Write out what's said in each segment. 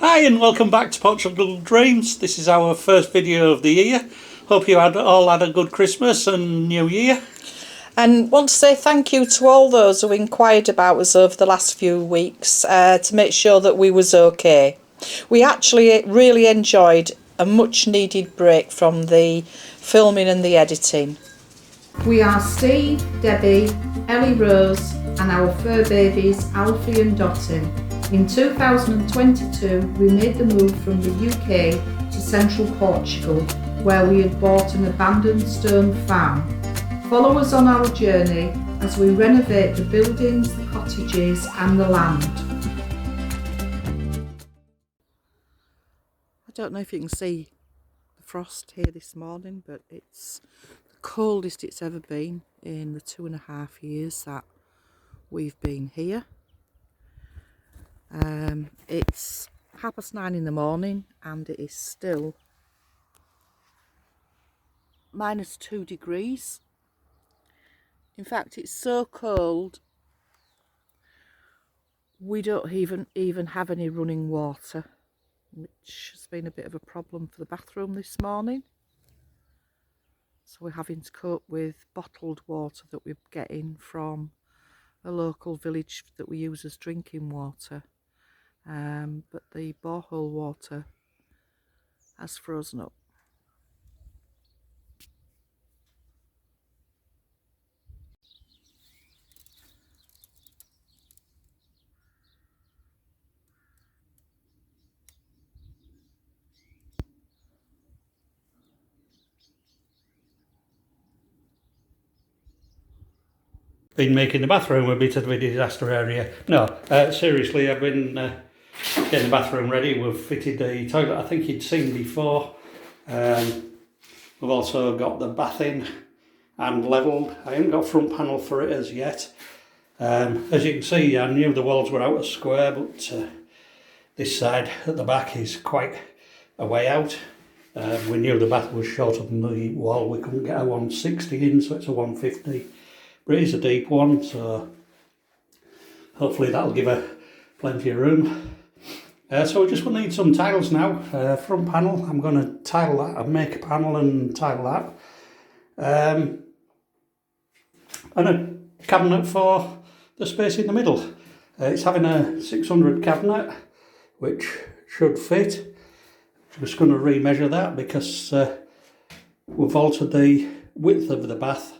Hi and welcome back to Portugal Dreamzzz. This is our first video of the year. Hope you all had a good Christmas and New Year. And want to say thank you to all those who inquired about us over the last few weeks to make sure that we was okay. We actually really enjoyed a much needed break from the filming and the editing. We are Steve, Debbie, Ellie Rose and our fur babies Alfie and Dottie. In 2022 we made the move from the UK to central Portugal, where we had bought an abandoned stone farm. Follow us on our journey as we renovate the buildings, the cottages and the land. I don't know if you can see the frost here this morning, but it's the coldest it's ever been in the 2.5 years that we've been here. It's 9:30 in the morning and it is still -2 degrees. In fact, it's so cold we don't even have any running water, which has been a bit of a problem for the bathroom this morning. So we're having to cope with bottled water that we're getting from a local village that we use as drinking water. But the borehole water has frozen up. Been making the bathroom a bit of a disaster area. No, seriously, I've been getting the bathroom ready. We've fitted the toilet I think you'd seen before. We've also got the bath in and levelled. I haven't got front panel for it as yet. As you can see, I knew the walls were out of square, but this side at the back is quite a way out. We knew the bath was shorter than the wall. We couldn't get a 160 in, so it's a 150. But it is a deep one, so hopefully that'll give her plenty of room. So we're just going to need some tiles now. Front panel, I'm going to tile that. I'll make a panel and tile that. And a cabinet for the space in the middle. It's having a 600 cabinet, which should fit. Just going to remeasure that because we've altered the width of the bath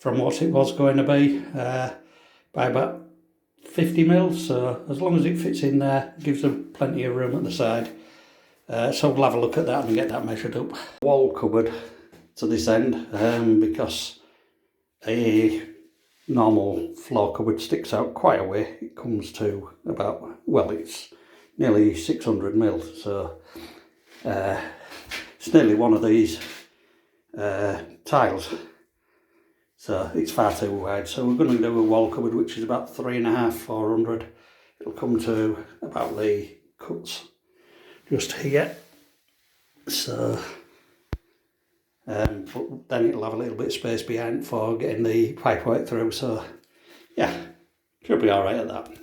from what it was going to be by about 50 mils, so as long as it fits in there, it gives them plenty of room at the side. So we'll have a look at that and get that measured up. Wall cupboard to this end, because a normal floor cupboard sticks out quite a way. It comes to about, well, it's nearly 600 mils, so it's nearly one of these tiles. So it's far too wide. So we're going to do a wall cupboard which is about 3.5, 400. It'll come to about the cuts just here. So, but then it'll have a little bit of space behind for getting the pipe work through. So yeah, should be all right at that.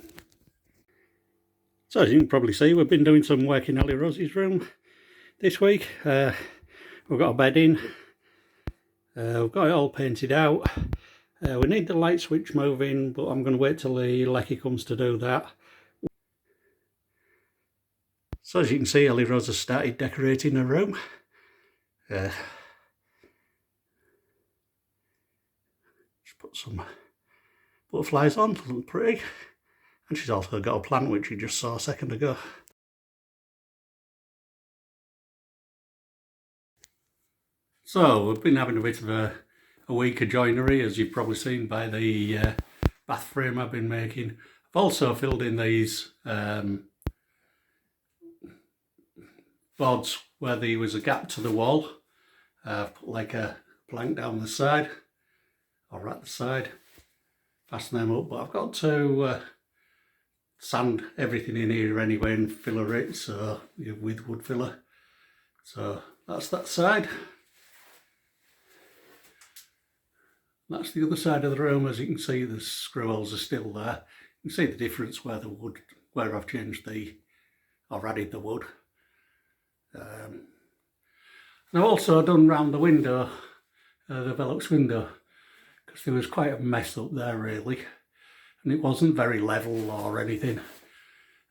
So as you can probably see, we've been doing some work in Ellie Rose's room this week. We've got a bed in. We've got it all painted out. We need the light switch moving, but I'm going to wait till the lecky comes to do that. So as you can see, Ellie Rose has started decorating her room. Just put some butterflies on to look pretty. And she's also got a plant which you just saw a second ago. So we've been having a bit of a week of joinery, as you've probably seen by the bath frame I've been making. I've also filled in these boards where there was a gap to the wall. I've put like a plank down the side, or at the side, fasten them up, but I've got to sand everything in here anyway and filler it, so with wood filler. So that's that side. That's the other side of the room. As you can see, the screw holes are still there. You can see the difference where the wood, where I've changed the I've added the wood. And I've also done round the window, the Velux window, because there was quite a mess up there really, and it wasn't very level or anything.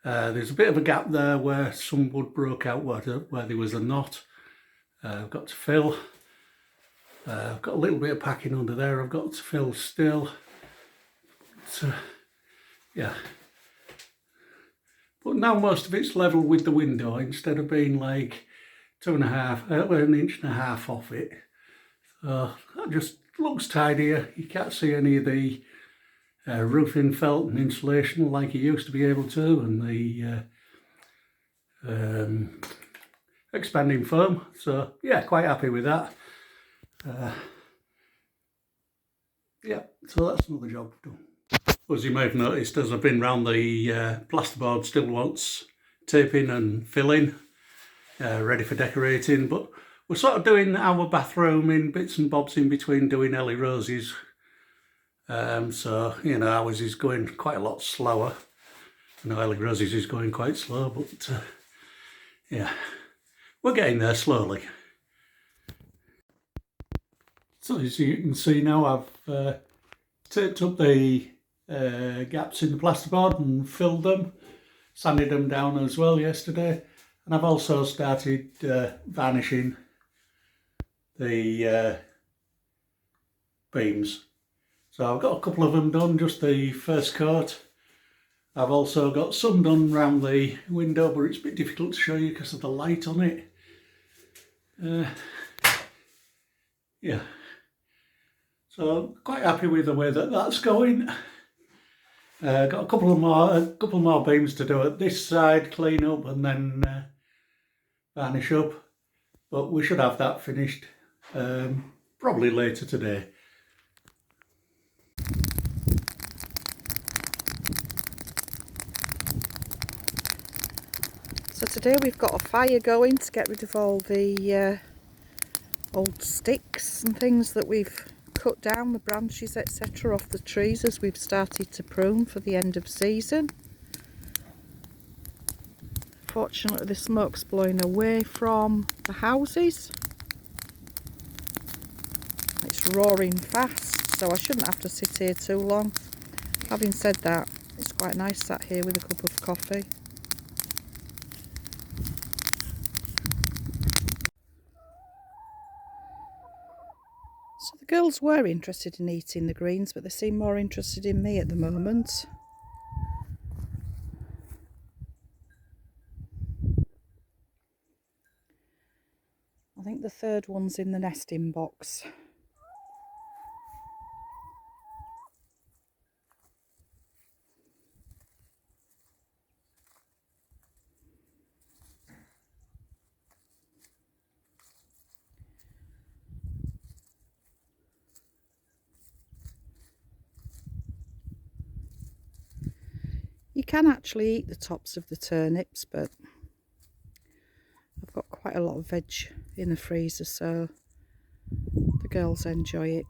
There's a bit of a gap there where some wood broke out where there was a knot. I've got to fill. I've got a little bit of packing under there I've got to fill still. So, yeah. But now most of it's level with the window instead of being like 1.5 inches off it. So that just looks tidier. You can't see any of the roofing felt and insulation like you used to be able to, and the expanding foam. So yeah, quite happy with that. Yeah, so that's another job done. As you may have noticed, as I've been round, the plasterboard still wants taping and filling, ready for decorating, but we're sort of doing our bathroom in bits and bobs in between doing Ellie Rose's. So, you know, ours is going quite a lot slower. I know Ellie Rose's is going quite slow, but yeah, we're getting there slowly. So as you can see now, I've taped up the gaps in the plasterboard and filled them, sanded them down as well yesterday, and I've also started varnishing the beams. So I've got a couple of them done, just the first coat. I've also got some done round the window, but it's a bit difficult to show you because of the light on it. Yeah. So I'm quite happy with the way that that's going. Got a couple more beams to do at this side, clean up and then varnish up. But we should have that finished probably later today. So today we've got a fire going to get rid of all the old sticks and things that we've cut down, the branches etc. off the trees as we've started to prune for the end of season. Fortunately the smoke's blowing away from the houses. It's roaring fast, so I shouldn't have to sit here too long. Having said that, it's quite nice sat here with a cup of coffee. So the girls were interested in eating the greens, but they seem more interested in me at the moment. I think the third one's in the nesting box. You can actually eat the tops of the turnips, but I've got quite a lot of veg in the freezer, so the girls enjoy it.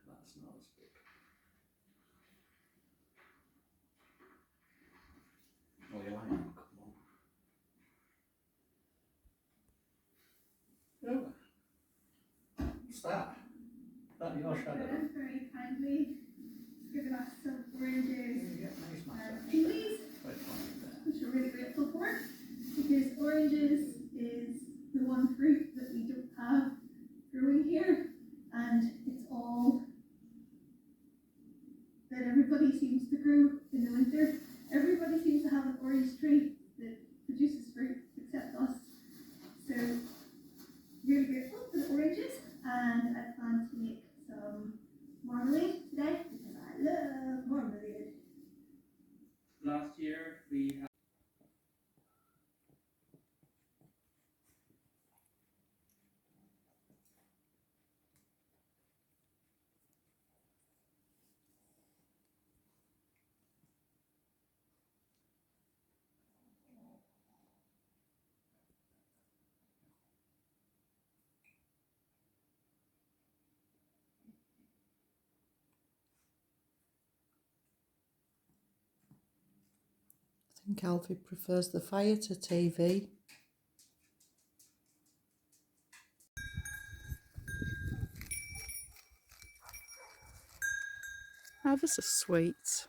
That's not as good. Oh, you like them? Come on. Yeah. What's that? Is that your shadow? Very kindly given us some oranges and kiwis, which we're really grateful for, because oranges is the one fruit that we don't have growing here, and it's all that everybody seems to grow in the winter. Everybody seems to have an orange tree that produces fruit except us. So really grateful for the oranges, and I plan to make some marmalade today because I love marmalade. Last year we had I think Alfie prefers the fire to TV. Oh, this is sweet.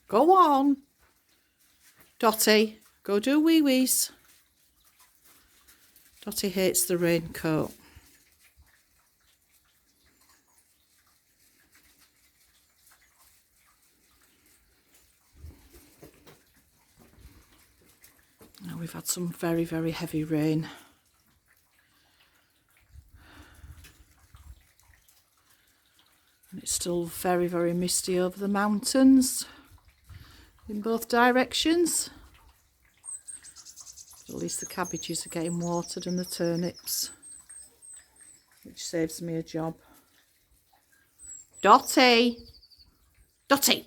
Go on, Dotty, go do wee-wees. Dotty hates the raincoat. Now we've had some very, very heavy rain. And it's still very, very misty over the mountains in both directions. But at least the cabbages are getting watered and the turnips, which saves me a job. Dotty! Dotty!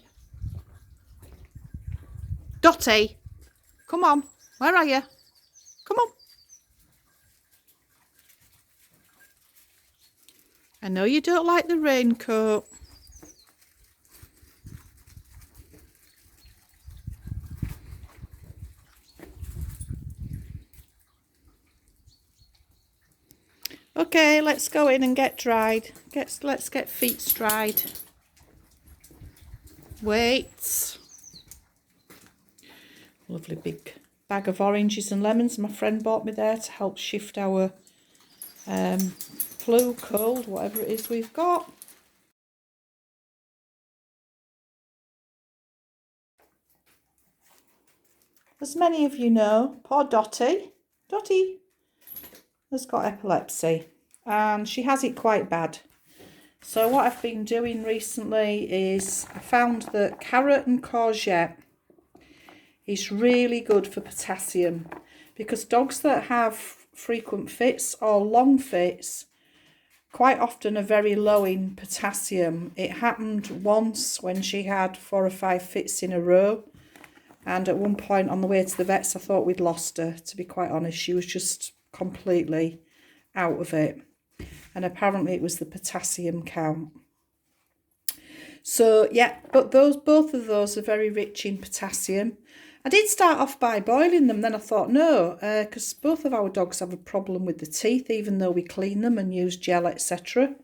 Dotty! Come on, where are you? Come on. I know you don't like the raincoat. Okay, let's go in and get dried. Let's get feet dried. Wait. Lovely big bag of oranges and lemons my friend bought me there to help shift our flu, cold, whatever it is we've got. As many of you know, poor Dotty has got epilepsy and she has it quite bad. So what I've been doing recently is I found that carrot and courgette is really good for potassium, because dogs that have frequent fits or long fits quite often are very low in potassium. It happened once when she had 4 or 5 fits in a row, and at one point on the way to the vets I thought we'd lost her, to be quite honest. She was just completely out of it, and apparently it was the potassium count. So yeah, but both of those are very rich in potassium. I did start off by boiling them, then I thought no, because both of our dogs have a problem with the teeth, even though we clean them and use gel, etc.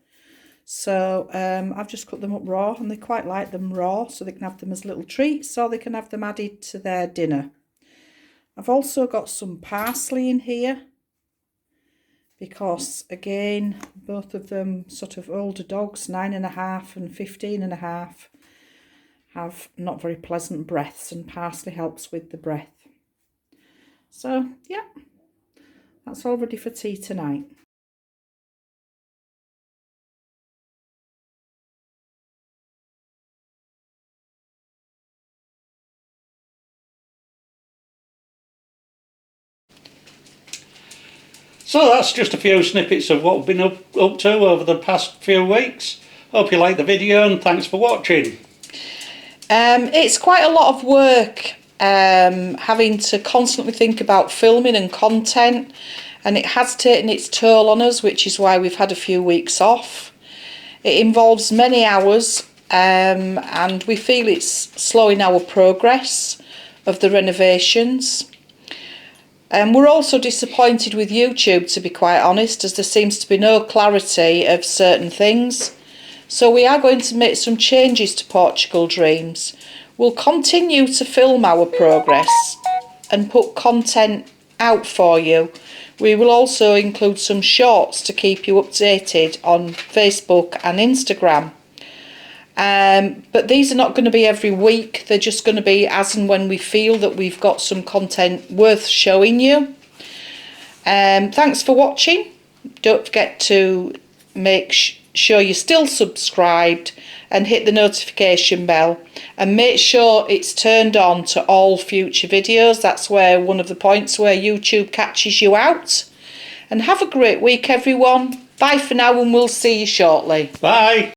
So I've just cut them up raw, and they quite like them raw, so they can have them as little treats, or they can have them added to their dinner. I've also got some parsley in here, because again, both of them sort of older dogs, 9.5 and 15.5, have not very pleasant breaths, and parsley helps with the breath. So yeah, that's all ready for tea tonight. So that's just a few snippets of what we've been up to over the past few weeks. Hope you like the video, and thanks for watching. It's quite a lot of work having to constantly think about filming and content, and it has taken its toll on us, which is why we've had a few weeks off. It involves many hours, and we feel it's slowing our progress of the renovations. We're also disappointed with YouTube, to be quite honest, as there seems to be no clarity of certain things. So we are going to make some changes to Portugal Dreamzzz. We'll continue to film our progress and put content out for you. We will also include some shorts to keep you updated on Facebook and Instagram. But these are not going to be every week. They're just going to be as and when we feel that we've got some content worth showing you. Thanks for watching. Don't forget to make sure you're still subscribed and hit the notification bell, and make sure it's turned on to all future videos. That's where one of the points where YouTube catches you out. And have a great week, everyone. Bye for now, and we'll see you shortly. Bye.